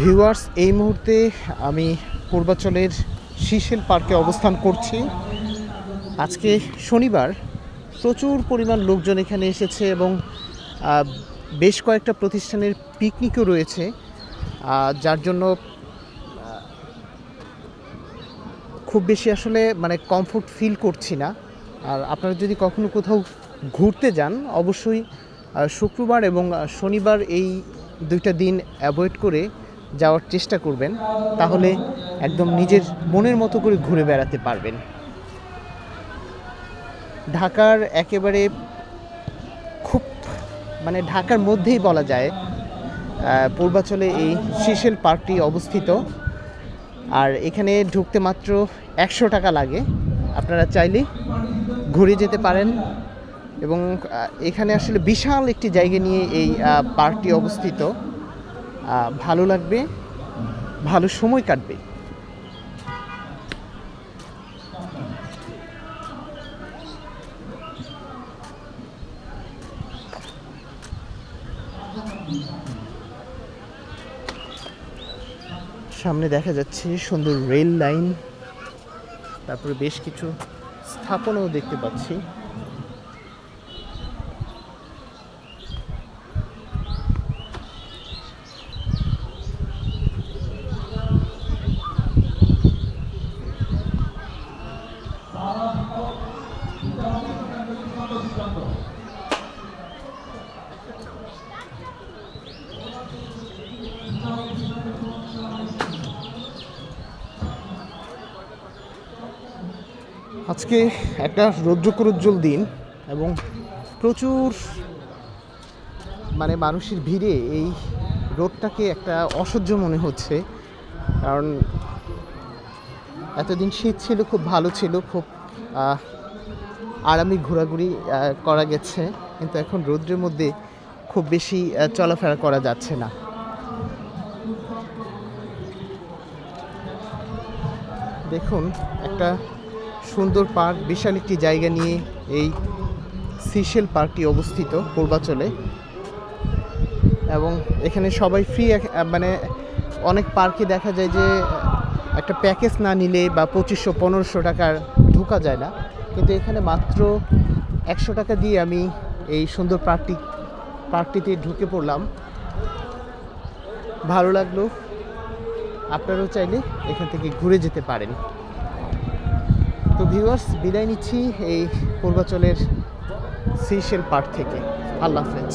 Viewers, এই মুহূর্তে আমি পূর্বাচলের সিশেল পার্কে অবস্থান করছি। আজকে শনিবার, প্রচুর পরিমাণ লোকজন এখানে এসেছে এবং বেশ কয়েকটা প্রতিষ্ঠানের পিকনিকও রয়েছে, যার জন্য খুব বেশি আসলে কমফোর্ট ফিল করছি না। আর আপনারা যদি কখনো কোথাও ঘুরতে যান, অবশ্যই শুক্রবার এবং শনিবার এই দুইটা দিন অ্যাভয়েড করে যাওয়ার চেষ্টা করবেন, তাহলে একদম নিজের মনের মতো করে ঘুরে বেড়াতে পারবেন। ঢাকার একেবারে খুব ঢাকার মধ্যেই বলা যায় পূর্বাচলে এই সিশেল পার্কটি অবস্থিত। আর এখানে ঢুকতে মাত্র 100 টাকা লাগে। আপনারা চাইলে ঘুরে যেতে পারেন এবং এখানে আসলে বিশাল একটি জায়গা নিয়ে এই পার্কটি অবস্থিত। ভালো লাগবে, ভালো সময় কাটবে। সামনে দেখা যাচ্ছে সুন্দর রেল লাইন, তারপরে বেশ কিছু স্থাপনাও দেখতে পাচ্ছি। আজকে একটা রৌদ্রকোজ্জ্বল দিন এবং প্রচুর মানুষের ভিড়ে এই রোদটাকে একটা অসহ্য মনে হচ্ছে। কারণ এতদিন শীত ছিল, খুব ভালো ছিল, খুব আরামে ঘোরাঘুরি করা গেছে, কিন্তু এখন রৌদ্রের মধ্যে খুব বেশি চলাফেরা করা যাচ্ছে না। দেখুন, একটা সুন্দর পার্ক, বিশাল একটি জায়গা নিয়ে এই সিশেল পার্কটি অবস্থিত পূর্বাচলে। এবং এখানে সবাই ফ্রি, অনেক পার্কে দেখা যায় যে একটা প্যাকেজ না নিলে বা 2500-1500 টাকার ঢোকা যায় না, কিন্তু এখানে মাত্র 100 টাকা দিয়ে আমি এই সুন্দর পার্কটিতে ঢুকে পড়লাম। ভালো লাগলো। আপনারাও চাইলে এখান থেকে ঘুরে যেতে পারেন। তো ভিউয়ার্স, বিদায় নিচ্ছি এই পূর্বাচলের সিশেল পার্ক থেকে। আল্লাহ হাফেজ।